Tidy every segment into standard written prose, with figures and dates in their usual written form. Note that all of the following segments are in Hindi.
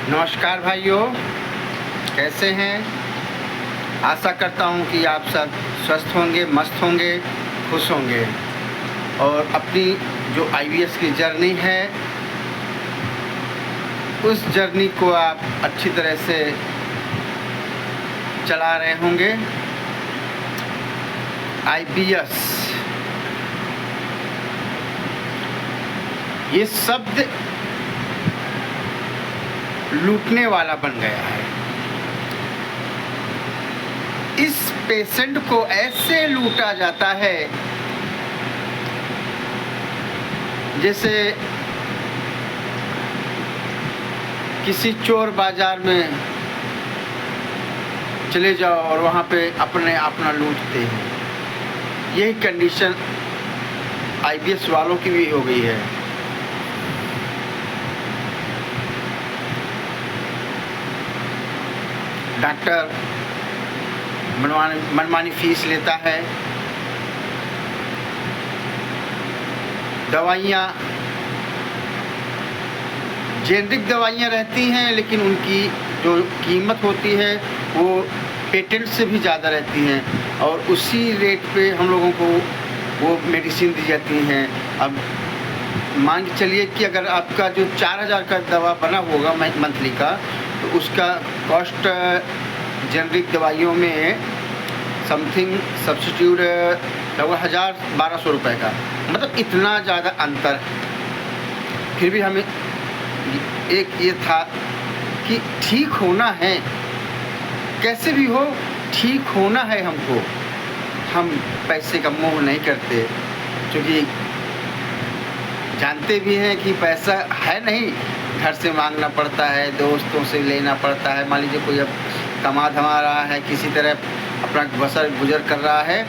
नमस्कार भाइयों, कैसे हैं। आशा करता हूं कि आप सब स्वस्थ होंगे, मस्त होंगे, खुश होंगे और अपनी जो आईवीएस की जर्नी है उस जर्नी को आप अच्छी तरह से चला रहे होंगे। आईवीएस ये शब्द लूटने वाला बन गया है। इस पेशेंट को ऐसे लूटा जाता है जैसे किसी चोर बाजार में चले जाओ और वहाँ पे अपना लूटते हैं। यही कंडीशन आईवीएस वालों की भी हो गई है। डॉक्टर मनमानी फीस लेता है, दवाइयाँ जेनरिक दवाइयाँ रहती हैं लेकिन उनकी जो कीमत होती है वो पेटेंट से भी ज़्यादा रहती हैं और उसी रेट पे हम लोगों को वो मेडिसिन दी जाती हैं। अब मान के चलिए कि अगर आपका जो 4000 का दवा बना होगा मंथली का, तो उसका कॉस्ट जेनरिक दवाइयों में समथिंग सब्स्टिट्यूट लगभग 1000-1200 रुपये का, मतलब इतना ज़्यादा अंतर। फिर भी हमें एक ये था कि ठीक होना है, कैसे भी हो ठीक होना है हमको। हम पैसे का मोह नहीं करते क्योंकि जानते भी हैं कि पैसा है नहीं, घर से मांगना पड़ता है, दोस्तों से लेना पड़ता है। मान लीजिए कोई अब कमा धमा रहा है, किसी तरह अपना बसर गुजर कर रहा है,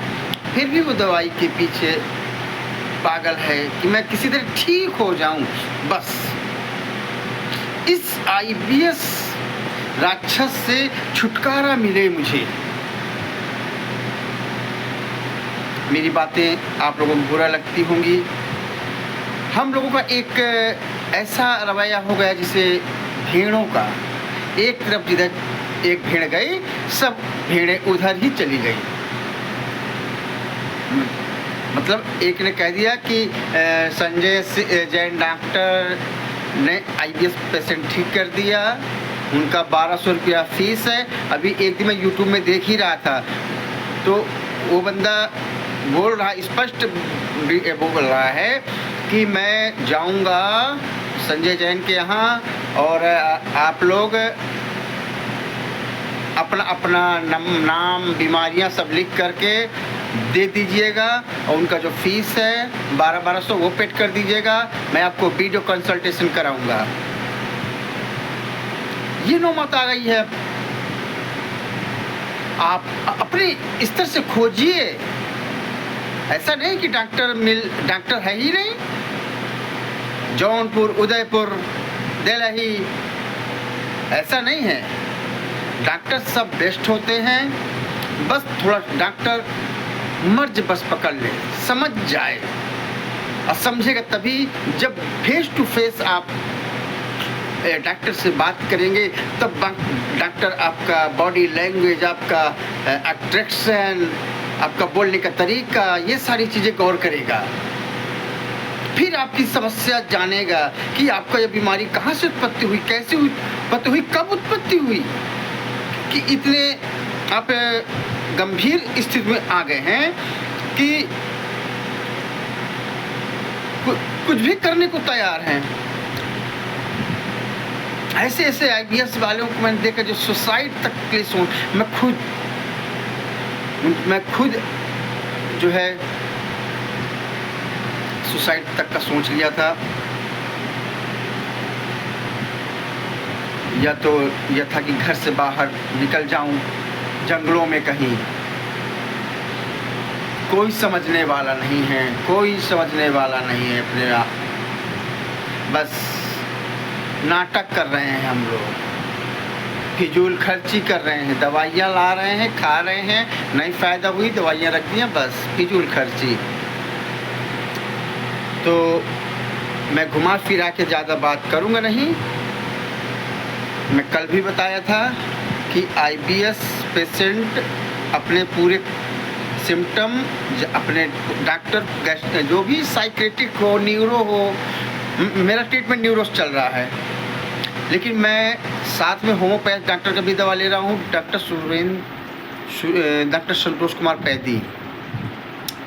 फिर भी वो दवाई के पीछे पागल है कि मैं किसी तरह ठीक हो जाऊं बस। इस आईवीएस राक्षस से छुटकारा मिले मुझे। मेरी बातें आप लोगों को बुरा लगती होंगी। हम लोगों का एक ऐसा रवैया हो गया जिसे भेड़ों का, एक तरफ जिधर एक भेड़ गई सब भेड़ें उधर ही चली गई। मतलब एक ने कह दिया कि संजय जैन डॉक्टर ने आईवीएस पेशेंट ठीक कर दिया, उनका 1200 रुपया फीस है। अभी एक दिन मैं यूट्यूब में देख ही रहा था तो वो बंदा बोल रहा, स्पष्ट बोल रहा है कि मैं जाऊंगा संजय जैन के यहाँ और आप लोग अपना नाम बीमारियां सब लिख करके दे दीजिएगा और उनका जो फीस है 1200 वो पेड कर दीजिएगा, मैं आपको वीडियो कंसल्टेशन कराऊंगा। ये नौबत आ गई है। आप अपने स्तर से खोजिए। ऐसा नहीं कि डॉक्टर है ही नहीं। जौनपुर, उदयपुर, दिल्ली, ऐसा नहीं है। डॉक्टर सब बेस्ट होते हैं, बस थोड़ा डॉक्टर मर्ज बस पकड़ ले, समझ जाए और समझेगा तभी जब फेस टू फेस आप डॉक्टर से बात करेंगे, तब डॉक्टर आपका बॉडी लैंग्वेज, आपका अट्रैक्शन, आपका बोलने का तरीका, ये सारी चीज़ें गौर करेगा। फिर आपकी समस्या जानेगा कि आपका ये बीमारी कहाँ से उत्पत्ति हुई, कैसे उत्पत्ति हुई, कब उत्पत्ति हुई, कि इतने आप गंभीर स्थिति में आ गए हैं कि कुछ भी करने को तैयार हैं। ऐसे आईवीएस वालों को मैंने देखा जो सुसाइड तक के लिए सोच, मैं खुद जो है सुसाइड तक का सोच लिया था। या तो यह था कि घर से बाहर निकल जाऊं जंगलों में कहीं, कोई समझने वाला नहीं है, कोई समझने वाला नहीं है। अपने आप बस नाटक कर रहे हैं हम लोग, फिजूल खर्ची कर रहे हैं, दवाइयाँ ला रहे हैं, खा रहे हैं, नहीं फ़ायदा हुई दवाइयाँ रख दी हैं, बस फिजूल खर्ची। तो मैं घुमा फिरा के ज़्यादा बात करूँगा नहीं। मैं कल भी बताया था कि आईबीएस पेशेंट अपने पूरे सिम्टम अपने डॉक्टर जो भी साइकेट्रिक हो, न्यूरो हो, मेरा ट्रीटमेंट न्यूरो चल रहा है, लेकिन मैं साथ में होम्योपैथ डॉक्टर का भी दवा ले रहा हूँ। Doctor Santosh Kumar Paidi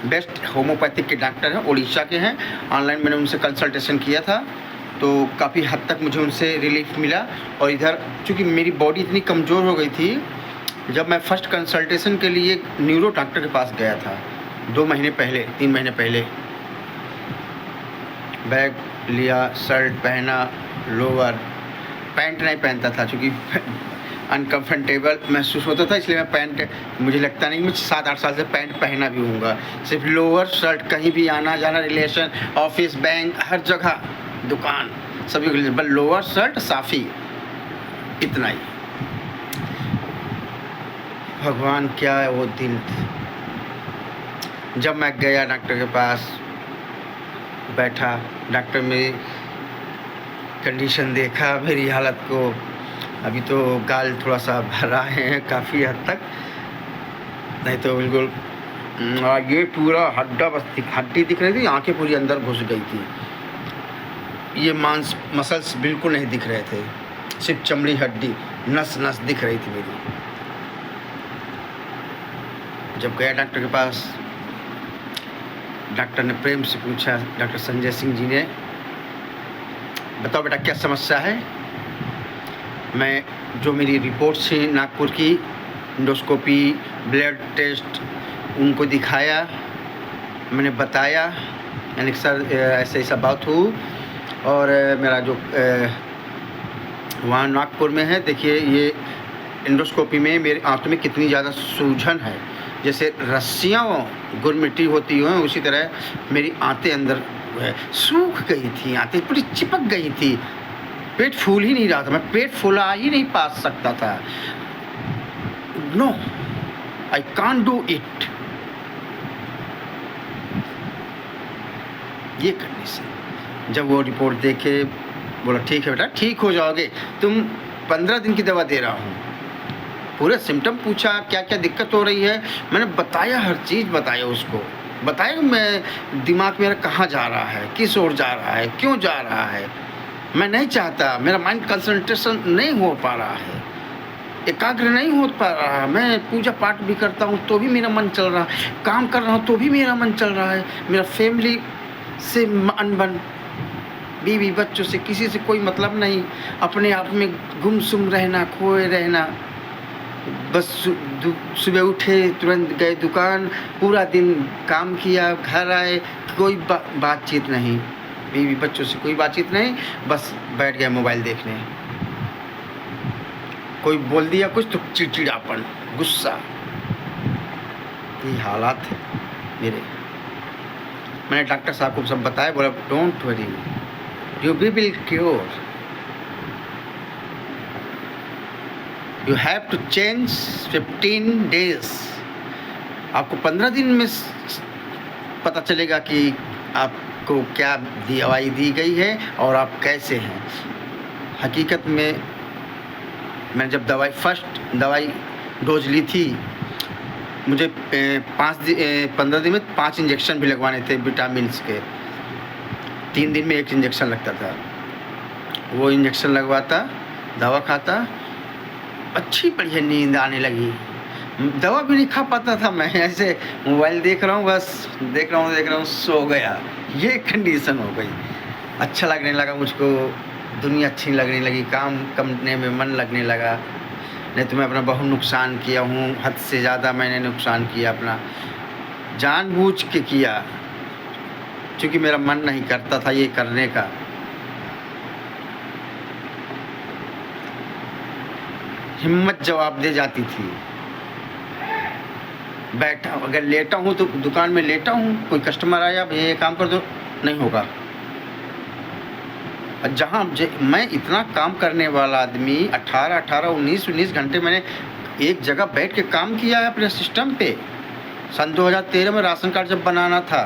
best homeopathic के डॉक्टर हैं, उड़ीसा के हैं। ऑनलाइन मैंने उनसे कंसल्टेशन किया था तो काफ़ी हद तक मुझे उनसे रिलीफ मिला। और इधर चूँकि मेरी बॉडी इतनी कमज़ोर हो गई थी, जब मैं फर्स्ट कंसल्टेशन के लिए न्यूरो डॉक्टर के पास गया था 3 महीने पहले, बैग लिया, शर्ट पहना, लोअर, पैंट नहीं पहनता था क्योंकि अनकम्फर्टेबल महसूस होता था, इसलिए मैं पैंट, मुझे लगता नहीं मैं 7-8 साल से पैंट पहना भी हूँगा। सिर्फ लोअर शर्ट, कहीं भी आना जाना, रिलेशन, ऑफिस, बैंक, हर जगह, दुकान, सभी के लिए बस लोअर शर्ट, साफ़ी, इतना ही। भगवान क्या है वो दिन जब मैं गया डॉक्टर के पास, बैठा, डॉक्टर मेरी कंडीशन देखा, मेरी हालत को, अभी तो गाल थोड़ा सा भर रहे हैं काफ़ी हद तक, नहीं तो बिल्कुल ये पूरा हड्डी दिख रही थी, आंखें पूरी अंदर घुस गई थी, ये मसल्स बिल्कुल नहीं दिख रहे थे, सिर्फ चमड़ी, हड्डी, नस दिख रही थी मेरी। जब गया डॉक्टर के पास, डॉक्टर ने प्रेम से पूछा, डॉक्टर संजय सिंह जी ने, बताओ बेटा क्या समस्या है। मैं जो मेरी रिपोर्ट थी नागपुर की, इंडोस्कोपी, ब्लड टेस्ट, उनको दिखाया, मैंने बताया, यानी सर ऐसा बात हो, और मेरा जो वहाँ नागपुर में है, देखिए ये इंडोस्कोपी में मेरे आंतों में कितनी ज़्यादा सूजन है, जैसे रस्सियाँ गुरमिट्टी होती हैं उसी तरह मेरी आंतें अंदर सूख गई थी, आंतें पूरी चिपक गई थी, पेट फूल ही नहीं रहा था, मैं पेट फुला ही नहीं पा सकता था। No, I can't do it. ये कंडीशन। जब वो रिपोर्ट देखे, बोला ठीक है बेटा, ठीक हो जाओगे, तुम 15 दिन की दवा दे रहा हूँ। पूरे सिम्टम पूछा, क्या क्या दिक्कत हो रही है, मैंने बताया, हर चीज़ बताया उसको, बताया मैं दिमाग मेरा कहाँ जा रहा है, किस ओर जा रहा है, क्यों जा रहा है, मैं नहीं चाहता, मेरा माइंड कंसंट्रेशन नहीं हो पा रहा है, एकाग्र नहीं हो पा रहा है, मैं पूजा पाठ भी करता हूँ तो भी मेरा मन चल रहा है, काम कर रहा हूँ तो भी मेरा मन चल रहा है, मेरा फैमिली से अनबन, बीवी बच्चों से किसी से कोई मतलब नहीं, अपने आप में गुमसुम रहना, खोए रहना, बस सुबह उठे तुरंत गए दुकान, पूरा दिन काम किया, घर आए, कोई बातचीत नहीं, बीवी बच्चों से कोई बातचीत नहीं, बस बैठ गए मोबाइल देखने, कोई बोल दिया कुछ तो चिड़चिड़ापन, गुस्सा, ये हालात है मेरे। मैंने डॉक्टर साहब को सब बताया, बोला don't worry, you will cure, you have to change 15 days. आपको 15 दिन में पता चलेगा कि आपको क्या दवाई दी गई है और आप कैसे हैं। हकीकत में मैंने जब फर्स्ट दवाई डोज ली थी, मुझे 15 दिन में 5 इंजेक्शन भी लगवाने थे विटामिन्स के, 3 दिन में 1 इंजेक्शन लगता था। वो इंजेक्शन लगवाता, दवा खाता, अच्छी बढ़िया नींद आने लगी, दवा भी नहीं खा पाता था मैं, ऐसे मोबाइल देख रहा हूँ, बस देख रहा हूँ, सो गया, ये कंडीशन हो गई। अच्छा लगने लगा मुझको, दुनिया अच्छी लगने लगी, काम करने में मन लगने लगा। नहीं तो मैं अपना बहुत नुकसान किया हूँ, हद से ज़्यादा मैंने नुकसान किया अपना, जानबूझ के किया, क्योंकि मेरा मन नहीं करता था ये करने का। हिम्मत जवाब दे जाती थी। बैठा, अगर लेटा हूँ तो दुकान में लेटा हूँ, कोई कस्टमर आया, भैया ये काम कर दो, नहीं होगा। जहाँ मैं इतना काम करने वाला आदमी, 19 घंटे मैंने एक जगह बैठ के काम किया है अपने सिस्टम पे। सन 2013 में राशन कार्ड जब बनाना था,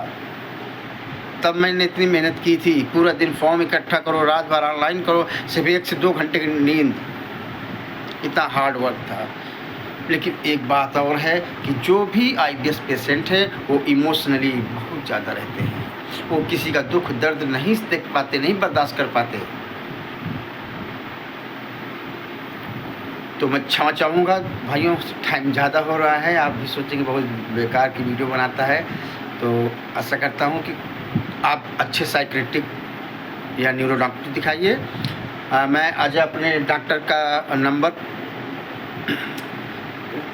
तब मैंने इतनी मेहनत की थी, पूरा दिन फॉर्म इकट्ठा करो, रात भर ऑनलाइन करो, सिर्फ 1 से 2 घंटे की नींद, इतना हार्ड वर्क था। लेकिन एक बात और है कि जो भी IBS पेशेंट है वो इमोशनली बहुत ज़्यादा रहते हैं, वो किसी का दुख दर्द नहीं देख पाते, नहीं बर्दाश्त कर पाते। तो मैं क्षमा चाहूँगा भाइयों, टाइम ज़्यादा हो रहा है, आप भी सोचेंगे बहुत बेकार की वीडियो बनाता है। तो आशा करता हूँ कि आप अच्छे साइकियाट्रिक या न्यूरो डॉक्टर दिखाइए। मैं आज अपने डॉक्टर का नंबर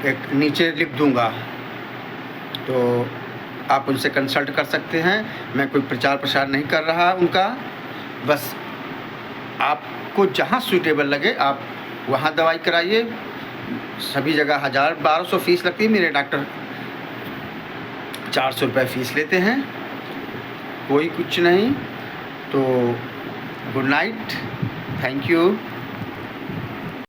एक नीचे लिख दूंगा, तो आप उनसे कंसल्ट कर सकते हैं। मैं कोई प्रचार प्रसार नहीं कर रहा उनका, बस आपको जहाँ सूटेबल लगे आप वहाँ दवाई कराइए। सभी जगह 1000-1200 फीस लगती है, मेरे डॉक्टर 400 रुपये फ़ीस लेते हैं, कोई कुछ नहीं। तो गुड नाइट, थैंक यू।